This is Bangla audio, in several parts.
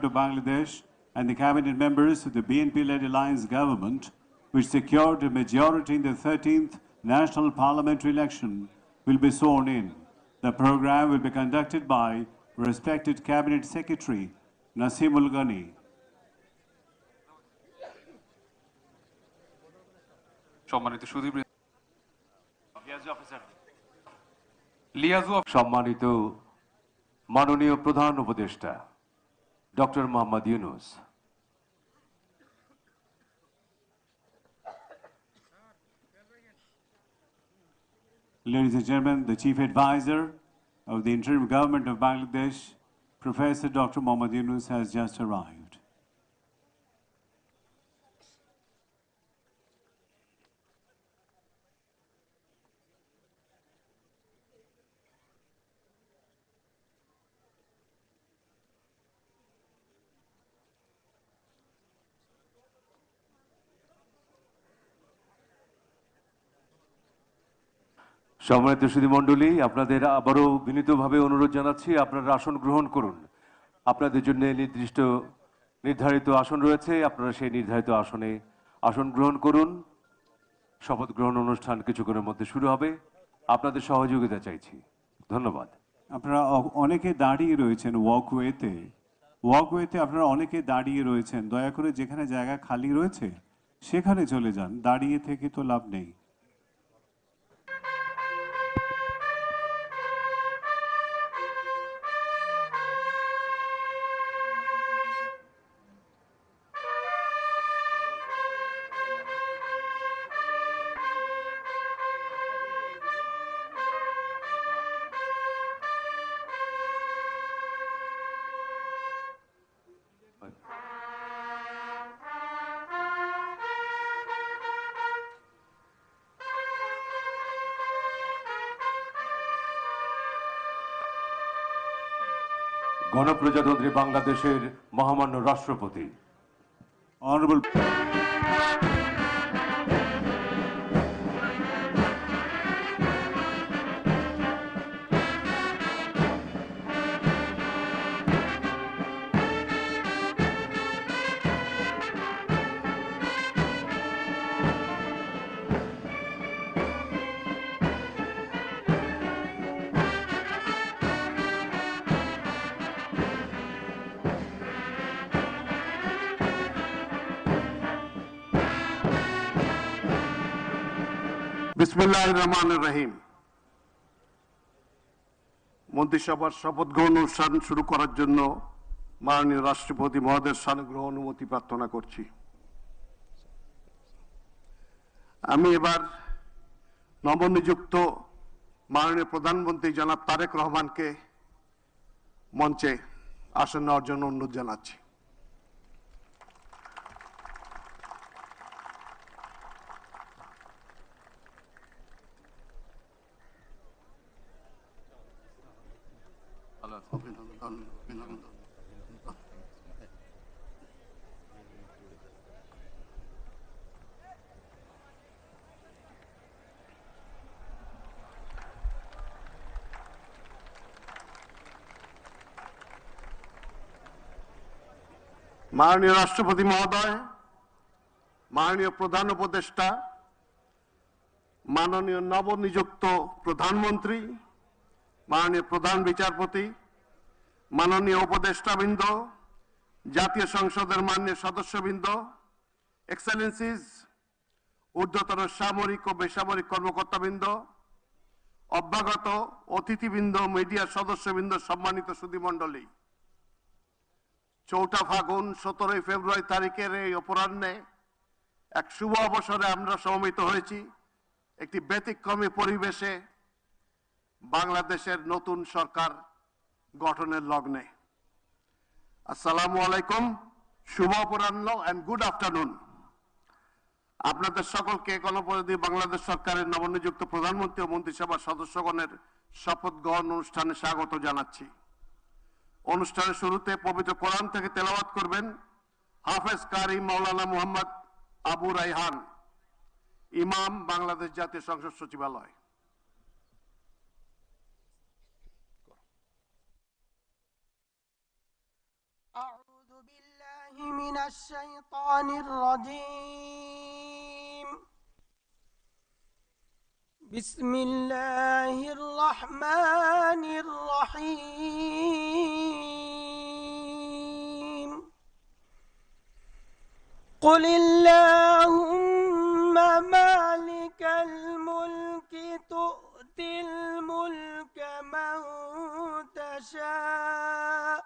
of Bangladesh and the cabinet members of the BNP-led alliance government, which secured a majority in the 13th National Parliamentary election, will be sworn in. The program will be conducted by respected Cabinet Secretary Nasimul Ghani. সম্মানিত মাননীয় প্রধান উপদেষ্টা doctor Mohammad Yunus, Ladies and gentlemen, the Chief Advisor of the Interim Government of Bangladesh, Professor Dr. Mohammad Yunus, has just arrived. সম্মানিত সুধীমণ্ডলী, আপনাদের আবারও বিনীতভাবে অনুরোধ জানাচ্ছি আপনারা আসন গ্রহণ করুন। আপনাদের জন্য নির্ধারিত আসন রয়েছে, আপনারা সেই নির্ধারিত আসনে আসন গ্রহণ করুন। শপথ গ্রহণ অনুষ্ঠান কিছুক্ষণের মধ্যে শুরু হবে। আপনাদের সহযোগিতা চাইছি। ধন্যবাদ। আপনারা অনেকে দাঁড়িয়ে রয়েছেন ওয়াকওয়েতে আপনারা অনেকে দাঁড়িয়ে রয়েছেন। দয়া করে যেখানে জায়গা খালি রয়েছে সেখানে চলে যান, দাঁড়িয়ে থেকে তো লাভ নেই। গণপ্রজাতন্ত্রী বাংলাদেশের মহামান্য রাষ্ট্রপতি অনারেবল বিসমিল্লাহির রহমানির রহিম। মন্ত্রিসভার শপথ গ্রহণ অনুষ্ঠান শুরু করার জন্য মাননীয় রাষ্ট্রপতি মহোদয়ের সানুগ্রহ অনুমতি প্রার্থনা করছি। আমি এবার নবনিযুক্ত মাননীয় প্রধানমন্ত্রী জনাব তারেক রহমানকে মঞ্চে আসন নেওয়ার জন্য অনুরোধ জানাচ্ছি। মাননীয় রাষ্ট্রপতি মহোদয়, মাননীয় প্রধান উপদেষ্টা, মাননীয় নবনিযুক্ত প্রধানমন্ত্রী, মাননীয় প্রধান বিচারপতি, মাননীয় উপদেষ্টাবৃন্দ, জাতীয় সংসদের মাননীয় সদস্যবৃন্দ, এক্সেলেন্সিজ, ঊর্ধ্বতন সামরিক ও বেসামরিক কর্মকর্তাবৃন্দ, অভ্যাগত অতিথিবৃন্দ, মিডিয়ার সদস্যবৃন্দ, সম্মানিত সুধীমণ্ডলী, 4 ফাগুন 17 ফেব্রুয়ারি তারিখের এই অপরাহ্নে এক শুভ অবসরে আমরা সমবেত হয়েছি একটি ব্যতিক্রমী পরিবেশে বাংলাদেশের নতুন সরকার গঠনের লগ্নে। আসসালামু আলাইকুম, শুভ অপরাহ্ন এন্ড গুড আফটারনুন। আপনাদের সকলকে গণপ্রজাতন্ত্রী বাংলাদেশ সরকারের নবনিযুক্ত প্রধানমন্ত্রী ও মন্ত্রিসভার সদস্যগণের শপথ গ্রহণ অনুষ্ঠানে স্বাগত জানাচ্ছি। অনুষ্ঠানের শুরুতে পবিত্র কোরআন থেকে তেলাওয়াত করবেন হাফেজ কারি মাওলানা মোহাম্মদ আবু রাইহান, ইমাম, বাংলাদেশ জাতীয় সংসদ সচিবালয়। أعوذ من الشيطان الرجيم. بسم الله الرحمن الرحيم. قل اللهم مالك الملك تؤتي الملك من تشاء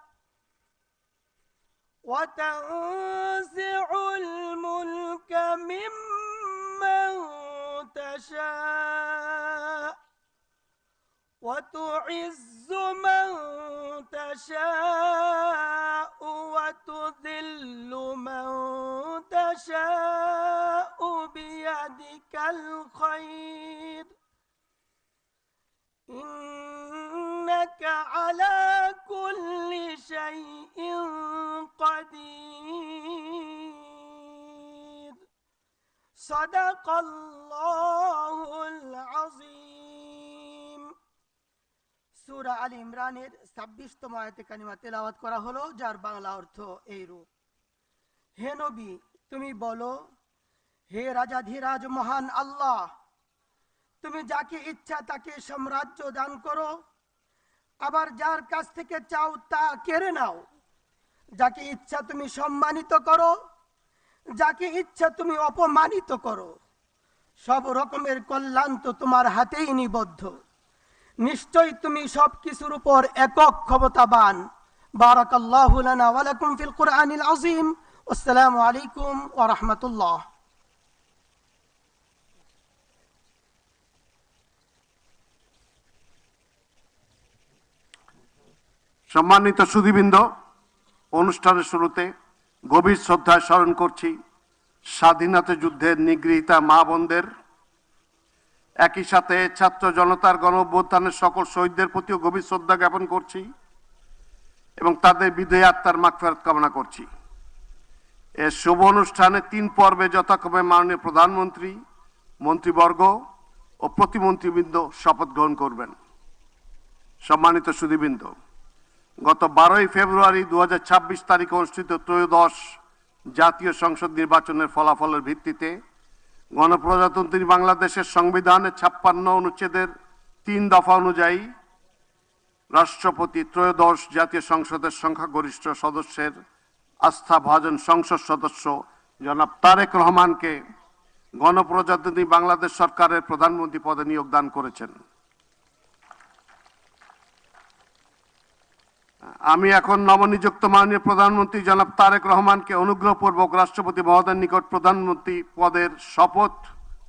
وتنزع الملك ممن تشاء وتعز من تشاء وتذل من تشاء بيدك الخير إنك على كل شيء قدير. صدق الله العظيم. সূরা আল ইমরানের 26তম আয়াতে কারিমা তেলাওয়াত করা হলো, যার বাংলা অর্থ এইরূপ: হে নবী, তুমি বলো, হে রাজাধিরাজ মহান আল্লাহ, তুমি যাকে ইচ্ছা তাকে সাম্রাজ্য দান করো, আবার যার কাছ থেকে চাও তা কেড়ে নাও। যাকে ইচ্ছা তুমি সম্মানিত করো, যাকে ইচ্ছা তুমি অপমানিত করো। সব রকমের কল্যাণ তো তোমার হাতেই নিবদ্ধ। নিশ্চয় তুমি সবকিছুর উপর একক ক্ষমতাবান। বারাকাল্লাহু লানা ওয়া লাকুম ফিল কুরআনিল আযীম। আসসালামু আলাইকুম ওয়া রাহমাতুল্লাহ। সম্মানিত সুধীবৃন্দ, অনুষ্ঠানের শুরুতে গভীর শ্রদ্ধায় স্মরণ করছি স্বাধীনতা যুদ্ধের নিগৃহীতা মা বোনদের। একই সাথে ছাত্র জনতার গণ অভ্যুত্থানের সকল শহীদদের প্রতিও গভীর শ্রদ্ধা জ্ঞাপন করছি এবং তাদের বিদেহী আত্মার মাগফিরাত কামনা করছি। এর শুভ অনুষ্ঠানে 3 পর্বে যথাক্রমে মাননীয় প্রধানমন্ত্রী, মন্ত্রীবর্গ ও প্রতিমন্ত্রীবৃন্দ শপথ গ্রহণ করবেন। সম্মানিত সুধীবৃন্দ, গত 12ই ফেব্রুয়ারি 2026 তারিখে অনুষ্ঠিত ত্রয়োদশ জাতীয় সংসদ নির্বাচনের ফলাফলের ভিত্তিতে গণপ্রজাতন্ত্রী বাংলাদেশের সংবিধানের 56 অনুচ্ছেদের 3 দফা অনুযায়ী রাষ্ট্রপতি ত্রয়োদশ জাতীয় সংসদের সংখ্যাগরিষ্ঠ সদস্যের আস্থাভাজন সংসদ সদস্য জনাব তারেক রহমানকে গণপ্রজাতন্ত্রী বাংলাদেশ সরকারের প্রধানমন্ত্রী পদে নিয়োগ দান করেছেন। আমি এখন নবনিযুক্ত মাননীয় প্রধানমন্ত্রী জনাব তারেক রহমানকে অনুগ্রহপূর্বক রাষ্ট্রপতি মহোদয়ের নিকট প্রধানমন্ত্রী পদের শপথ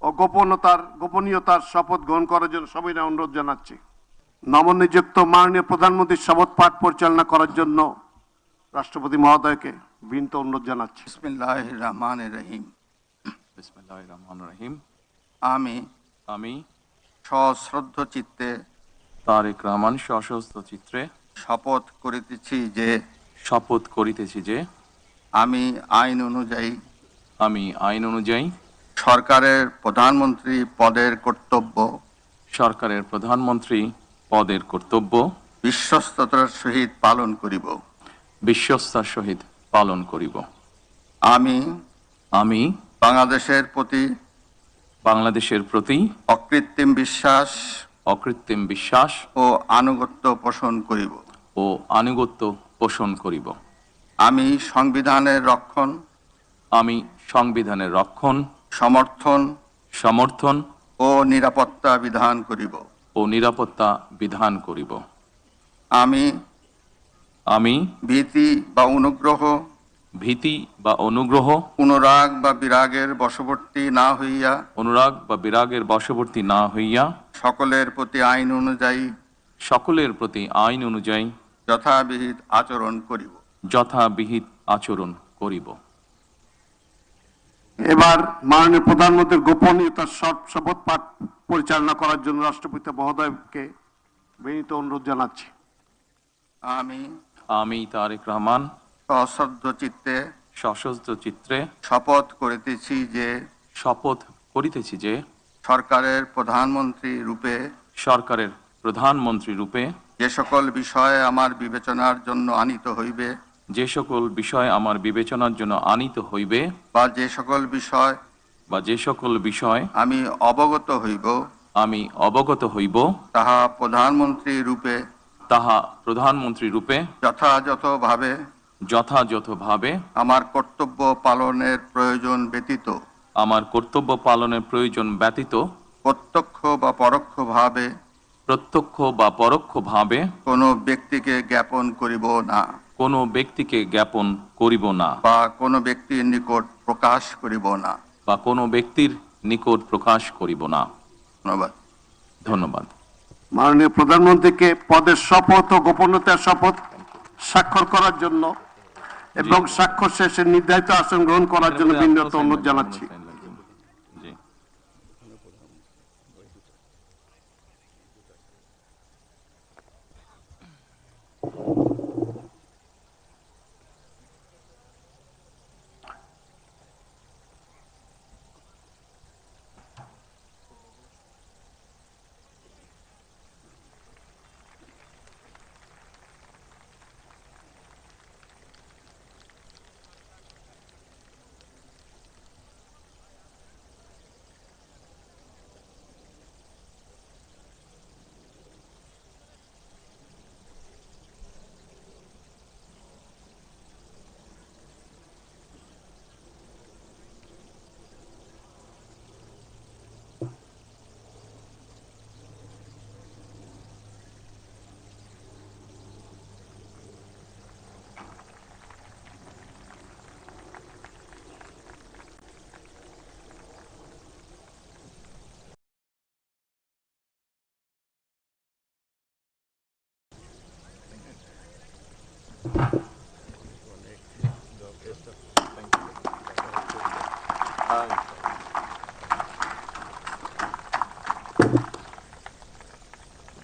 ও গোপনীয়তার শপথ গ্রহণ করার জন্য সবিনয় অনুরোধ জানাচ্ছি। নবনিযুক্ত মাননীয় প্রধানমন্ত্রীর শপথ পাঠ পরিচালনা করার জন্য রাষ্ট্রপতি মহোদয়কে বিনীত অনুরোধ জানাচ্ছি। বিসমিল্লাহির রহমানির রহিম। বিসমিল্লাহির রহমানির রহিম। আমি সশ্রদ্ধ চিত্তে তারেক রহমান সশস্ত্র চিত্রে শপথ করিতেছি যে আমি আইন অনুযায়ী সরকারের প্রধানমন্ত্রী পদের কর্তব্য বিশ্বস্ততার সহিত পালন করিব। আমি বাংলাদেশের প্রতি অকৃত্রিম বিশ্বাস ও আনুগত্য পোষণ করিব। আমি সংবিধানের রক্ষণ সমর্থন ও নিরাপত্তা বিধান করিব। আমি ভীতি বা অনুগ্রহ অনুরাগ বা বিরাগের বশবর্তী না হইয়া সকলের প্রতি আইন অনুযায়ী যথাবিহিত আচরণ করিব। এবার মাননীয় প্রধানমন্ত্রীর গোপনীয়তার শপথ পাঠ পরিচালনা করার জন্য রাষ্ট্রপতি মহোদয়কে বিনীত অনুরোধ জানাচ্ছি। আমি তারেক রহমান সশস্ত্র চিত্রে শপথ করিতেছি যে সরকারের প্রধানমন্ত্রী রূপে যে সকল বিষয়ে আমার বিবেচনার জন্য আনিত হইবে যে সকল বিষয় আমার বিবেচনার জন্য আনিত হইবে বা যে সকল বিষয় আমি অবগত হইব তাহা প্রধানমন্ত্রী রূপে যথাযথভাবে আমার কর্তব্য পালনের প্রয়োজন ব্যতীত প্রত্যক্ষ বা পরোক্ষভাবে কোনো ব্যক্তিকে জ্ঞাপন করিব না বা কোনো ব্যক্তির নিকট প্রকাশ করিব না। ধন্যবাদ। মাননীয় প্রধানমন্ত্রীকে পদের শপথ ও গোপনীয়তার শপথ স্বাক্ষর করার জন্য এবং স্বাক্ষর শেষে নির্ধারিত আসন গ্রহণ করার জন্য বিনীত অনুরোধ জানাচ্ছি। জি।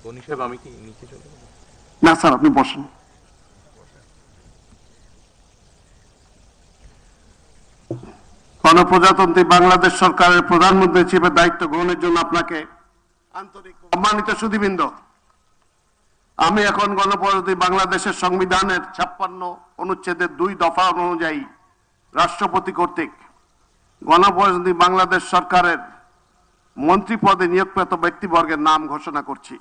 গনি সাহেব, আমি কি নিচে চলে যাব? না স্যার, আপনি বসেন। গণপ্রজাতন্ত্রী বাংলাদেশ সরকারের প্রধানমন্ত্রী হিসেবে দায়িত্ব গ্রহণের জন্য আপনাকে আন্তরিক সম্মানিত সুধীবৃন্দ, আমি এখন গণপ্রজাতন্ত্রী বাংলাদেশের সংবিধানের 56 অনুচ্ছেদের 2 দফা অনুযায়ী রাষ্ট্রপতি কর্তৃক গণপ্রজাতন্ত্রী বাংলাদেশ সরকারের মন্ত্রী পদে নিয়োগপ্রাপ্ত ব্যক্তিবর্গের নাম ঘোষণা করছি।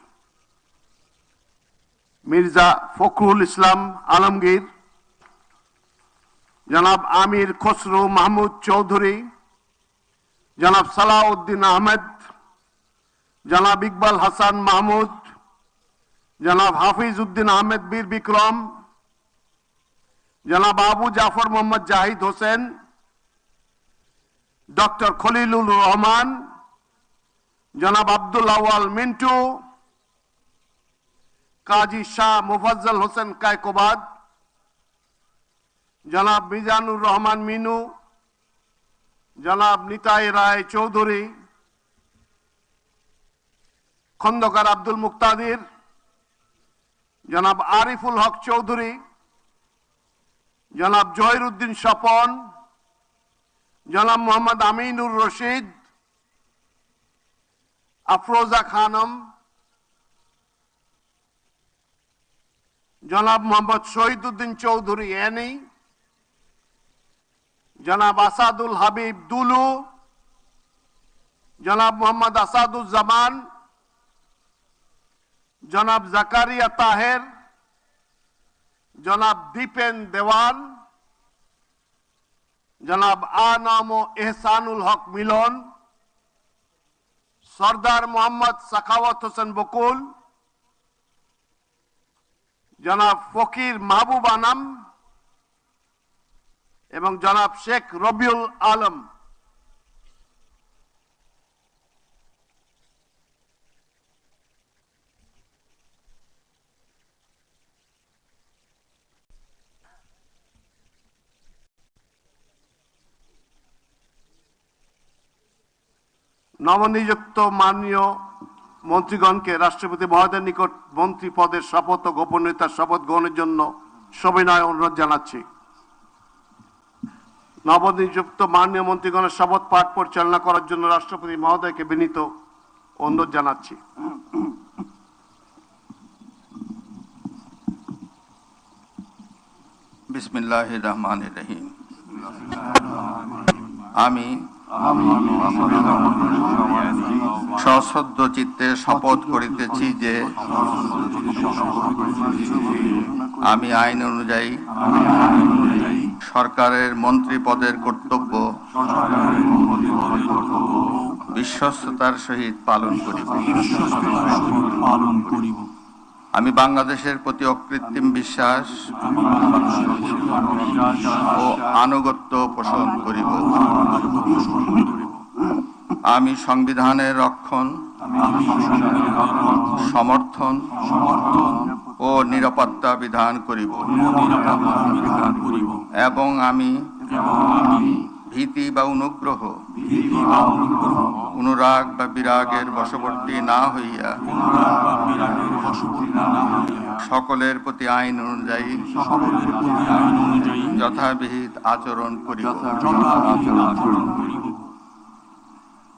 মির্জা ফখরুল ইসলাম আলমগীর, জনাব আমির খসরু মাহমুদ চৌধুরী, জনাব সালাউদ্দিন আহমেদ, জনাব ইকবাল হাসান মাহমুদ, জনাব হাফিজ উদ্দিন আহমেদ বীর বিক্রম, জনাব আবু জাফর মোহাম্মদ জাহিদ হোসেন, ডক্টর খলিলুর রহমান, জনাব আব্দুল আওয়াল মিন্টু, কাজী শাহ মুফাজ্জল হোসেন কায়কোবাদ, জনাব মিজানুর রহমান মিনু, জনাব নিতাই রায় চৌধুরী, খন্দকার আব্দুল মুক্তাদির, জনাব আরিফুল হক চৌধুরী, জনাব জহিরুদ্দিন স্বপন, জনাব মোহাম্মদ আমিনুর রশিদ, আফরোজা খানম, জনাব মোহাম্মদ শহীদুদ্দিন চৌধুরী এনি, জনাব আসাদুল হাবিব দুলু, জনাব মোহাম্মদ আসাদুজ্জামান, জনাব জাকারিয়া তাহের, জনাব দীপেন দেওয়ান, জনাব আনাম ও এহসানুল হক মিলন, সরদার মোহাম্মদ সাখাওয়াত হোসেন বকুল, জনাব ফকির মাহবুব আনাম এবং জনাব শেখ রবিউল আলম। নবনিযুক্ত মাননীয় মন্ত্রীগণকে রাষ্ট্রপতি মহোদয়ের নিকট মন্ত্রী পদের শপথ ও গোপনীয়তার শপথ গ্রহণের জন্য সবিনয় অনুরোধ জানাচ্ছি। নবনিযুক্ত মাননীয় মন্ত্রীগণের শপথ পাঠ পরিচালনা করার জন্য রাষ্ট্রপতি মহোদয়কে বিনীত অনুরোধ জানাচ্ছি। বিসমিল্লাহির রহমানির রহিম। আমি সশ্রদ্ধ চিত্তে শপথ করিতেছি যে আমি আইন অনুযায়ী সরকারের মন্ত্রী পদের কর্তব্য বিশ্বস্ততার সহিত পালন করিব। আমি বাংলাদেশের প্রতি অকৃত্রিম বিশ্বাস ও আনুগত্য পোষণ করিব। আমি সংবিধানের রক্ষণ, সমর্থন ও নিরাপত্তা বিধান করিব এবং আমি ভীতি বা অনুগ্রহ, অনুরাগ বা বিরাগের বশবর্তী না হইয়া সকলের প্রতি আইন অনুযায়ী যথাবিহিত আচরণ করিব।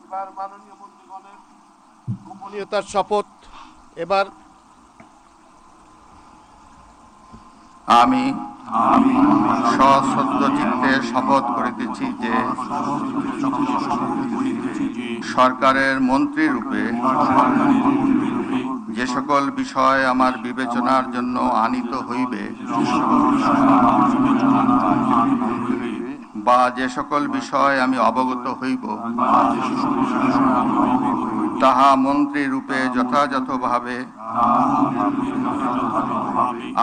এবার মাননীয় মন্ত্রীগণের গোপনীয়তার শপথ। এবার আমি সশ্রদ্ধ চিত্তে শপথ করিতেছি যে সরকারের মন্ত্রী রূপে যে সকল বিষয় আমার বিবেচনার জন্য আনিত হইবে বা যে সকল বিষয় আমি অবগত হইব তাহা মন্ত্রী রূপে যথাযথভাবে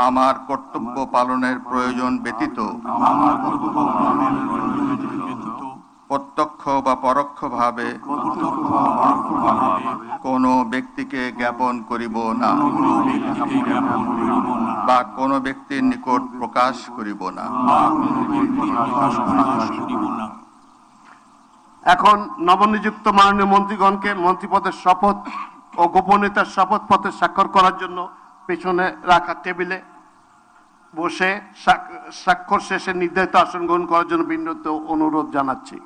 আমার কর্তব্য পালনের প্রয়োজন ব্যতীত প্রত্যক্ষ বা পরোক্ষভাবে কোনো ব্যক্তিকে জ্ঞাপন করিব না বা কোনো ব্যক্তির নিকট প্রকাশ করিব না। এখন নবনিযুক্ত মাননীয় মন্ত্রীগণকে মন্ত্রীপদের শপথ ও গোপনীয়তার শপথ পত্রে স্বাক্ষর করার জন্য পেছনে রাখা টেবিলে বসে স্বাক্ষর শেষে নির্ধারিত আসন গ্রহণ করার জন্য বিনীত অনুরোধ জানাচ্ছি।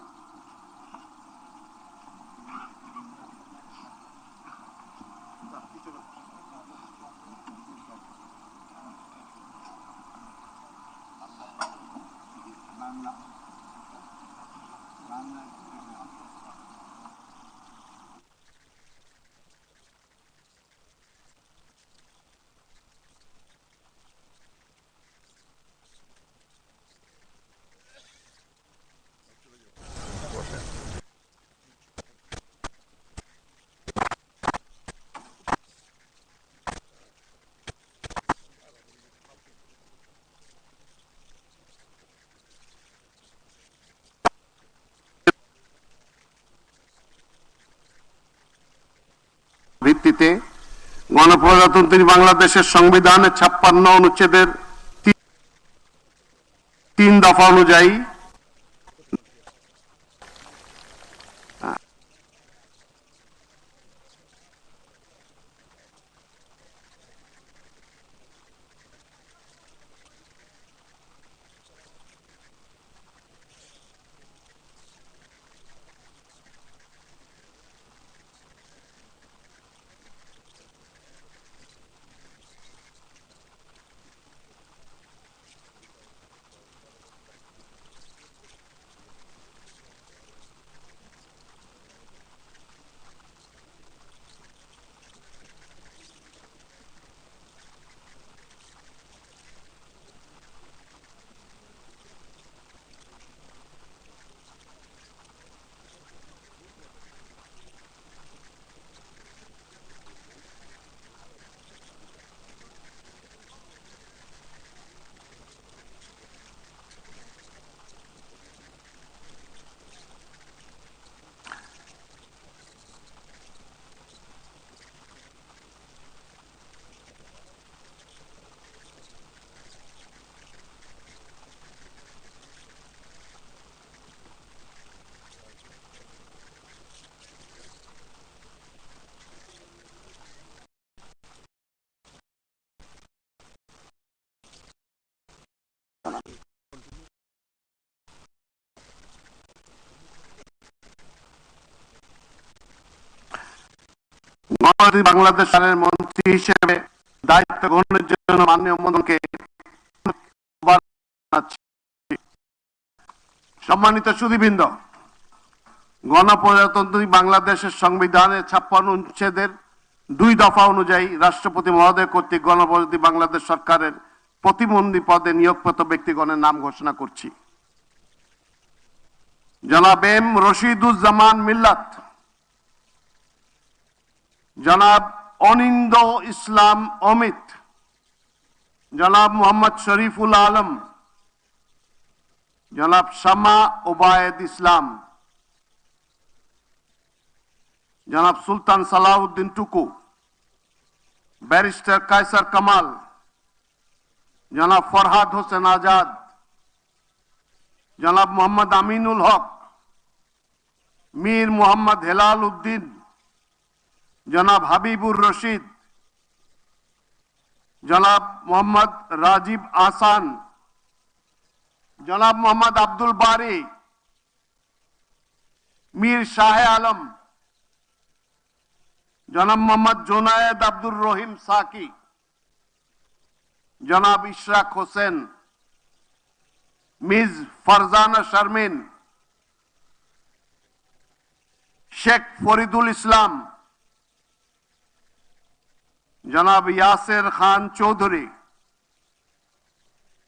ভিত্তিতে গণপ্রজাতন্ত্রী বাংলাদেশের সংবিধানের 56 অনুচ্ছেদের 3 দফা অনুযায়ী বাংলাদেশ সরকারের মন্ত্রী হিসেবে দায়িত্ব গ্রহণের জন্য মাননীয় মন্ত্রীকে সম্মানিত সুধীবৃন্দ, গণপ্রজাতন্ত্রী বাংলাদেশের সংবিধানের 56 অনুচ্ছেদের 2 দফা অনুযায়ী রাষ্ট্রপতি মহোদয় কর্তৃক গণপ্রজাতন্ত্রী বাংলাদেশ সরকারের প্রতিমন্ত্রী পদে নিয়োগপ্রাপ্ত ব্যক্তিগণের নাম ঘোষণা করছি। জনাব এম রশিদুজ্জামান মিল্লাত, জনাব অনিন্দ ইসলাম অমিত, জনাব মোহাম্মদ শরীফুল আলম, জনাব শামা ওবায়েদ ইসলাম, জনাব সুলতান সালাউদ্দিন টুকু, ব্যারিস্টার কায়সার কামাল, জনাব ফরহাদ হোসেন আজাদ, জনাব মোহাম্মদ আমিনুল হক, মীর মোহাম্মদ হেলাল উদ্দিন, জনাব হাবিবুর রশিদ, জনাব মোহাম্মদ রাজীব আহসান, জনাব মোহাম্মদ আব্দুল বারি, মীর শাহ আলম, জনাব মোহাম্মদ জোনায়েদ আব্দুর রহিম সাকি, জনাব ইশরাক হোসেন, মিস ফারজানা শারমিন, শেখ ফরিদুল ইসলাম, জনাব ইয়াসের খান চৌধুরী,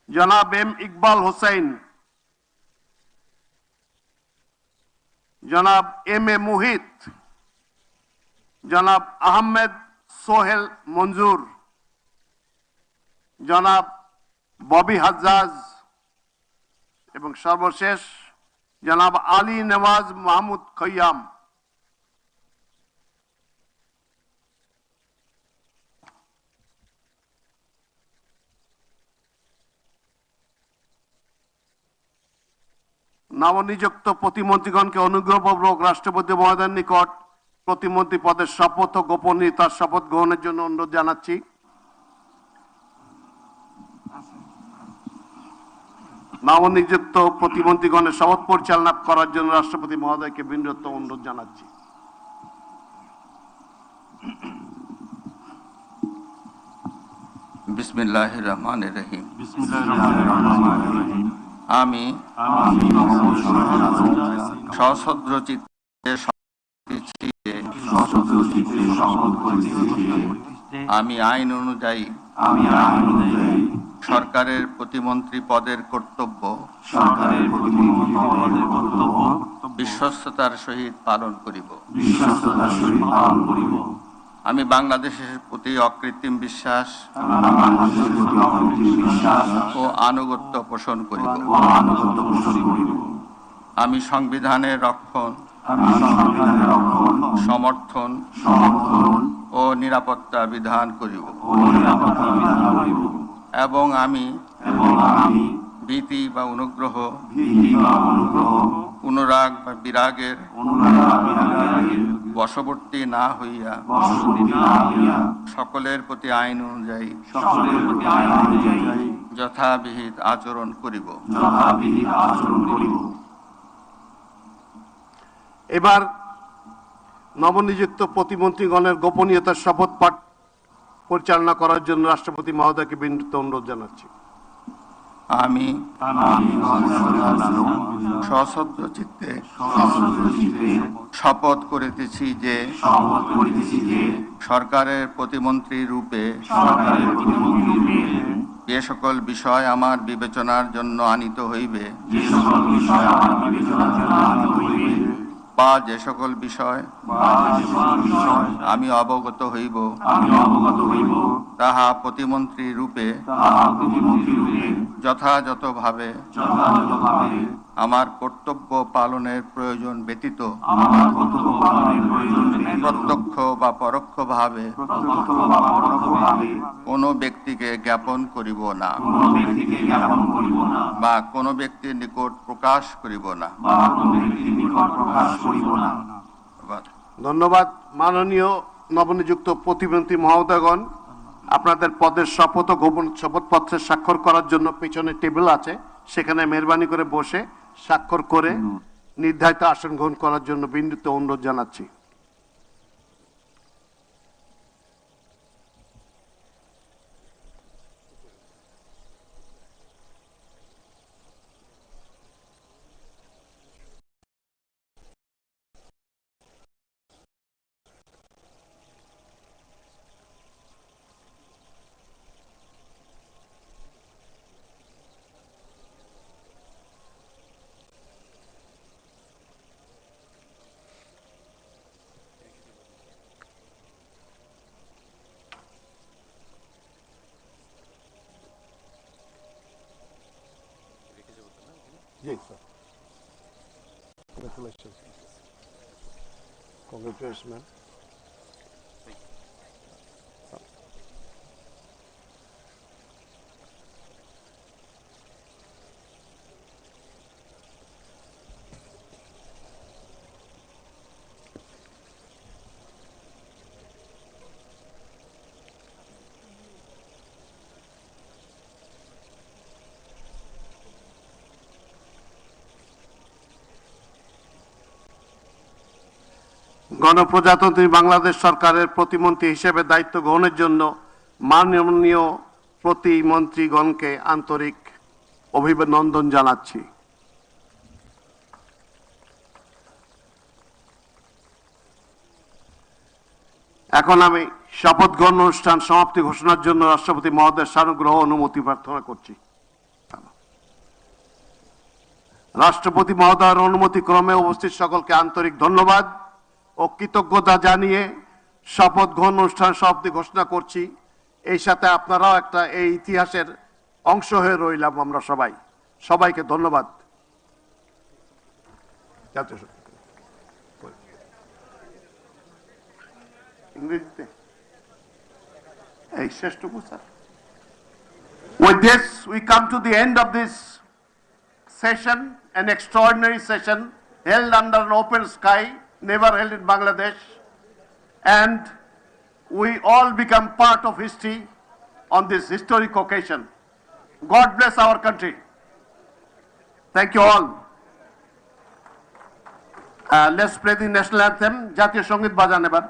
জনাব এম ইকবাল হোসেন, জনাব এম এ মুহিত, জনাব আহমেদ সোহেল মঞ্জুর, জনাব ববি হাজ্জাজ এবং সর্বশেষ জনাব আলী নওয়াজ মাহমুদ খৈয়াম। নবনিযুক্ত প্রতিমন্ত্রীগণকে অনুগ্রহপূর্বক রাষ্ট্রপতি মহোদয়ের নিকট প্রতিমন্ত্রী পদের শপথ ও গোপনীয়তার শপথ গ্রহণের জন্য অনুরোধ জানাচ্ছি। নবনিযুক্ত প্রতিমন্ত্রীগণের শপথ পরিচালনা করার জন্য রাষ্ট্রপতি মহোদয়কে বিনীত অনুরোধ জানাচ্ছি। বিসমিল্লাহির রহমানির রহিম। আমি সশ্রদ্ধ চিত্তে আমি আইন অনুযায়ী সরকারের প্রতিমন্ত্রী পদের কর্তব্য বিশ্বস্ততার সহিত পালন করিব। আমি বাংলাদেশের প্রতি অকৃত্রিম বিশ্বাস ও আনুগত্য পোষণ করিব। আমি সংবিধানের রক্ষণ, সমর্থন ও নিরাপত্তা বিধান করিব এবং আমি ভীতি বা অনুগ্রহ, অনুরাগ বা বিরাগের বশবর্তী না হইয়া সকলের প্রতি আইন অনুযায়ী যথাবিহিত আচরণ করিব। এবার নবনিযুক্ত প্রতিমন্ত্রীগণের গোপনীয়তার শপথ পাঠ পরিচালনা করার জন্য রাষ্ট্রপতি মহোদয়কে বিনীত অনুরোধ জানাচ্ছি। আমি সশ্রদ্ধ চিত্তে শপথ করিতেছি যে সরকারের প্রতিমন্ত্রী রূপে যে সকল বিষয় আমার বিবেচনার জন্য আনিত হইবে বা যে সকল বিষয় আমি অবগত হইব তাহা প্রতিমন্ত্রী রূপে যথাযথভাবে আমার কর্তব্য পালনের প্রয়োজন ব্যতীত প্রত্যক্ষ বা পরোক্ষভাবে কোনো ব্যক্তিকে জ্ঞাপন করিব না বা কোনো ব্যক্তির নিকট প্রকাশ করিব না। ধন্যবাদ। মাননীয় নবনিযুক্ত প্রতিমন্ত্রী মহোদয়গণ, আপনাদের পদের শপথ ও গোপন শপথপত্রে স্বাক্ষর করার জন্য পেছনে টেবিল আছে, সেখানে মেহরবানি করে বসে স্বাক্ষর করে নির্ধারিত আসন গ্রহণ করার জন্য বিনীত অনুরোধ জানাচ্ছি। Yes, sir. Congratulations. Congratulations, man. গণপ্রজাতন্ত্রী বাংলাদেশ সরকারের প্রতিমন্ত্রী হিসেবে দায়িত্ব গ্রহণের জন্য মাননীয় প্রতিমন্ত্রীগণকে আন্তরিক অভিনন্দন জানাচ্ছি। এখন আমি শপথ গ্রহণ অনুষ্ঠান সমাপ্তি ঘোষণার জন্য রাষ্ট্রপতি মহোদয়ের সানুগ্রহ অনুমতি প্রার্থনা করছি। রাষ্ট্রপতি মহোদয়ের অনুমতি ক্রমে উপস্থিত সকলকে আন্তরিক ধন্যবাদ ও কৃতজ্ঞতা জানিয়ে শপথ গ্রহণ অনুষ্ঠান সমাপ্তি ঘোষণা করছি। এই সাথে আপনারাও একটা এই ইতিহাসের অংশ হয়ে রইলাম আমরা সবাই। সবাইকে ধন্যবাদ। ইংরেজিতে এই শেষটুকু sir. With this, we come to the end of this session, an extraordinary session held under an open sky, never held in Bangladesh, and we all become part of history on this historic occasion. God bless our country. Thank you all. Let's play the national anthem. জাতীয় সঙ্গীত বাজান এবার।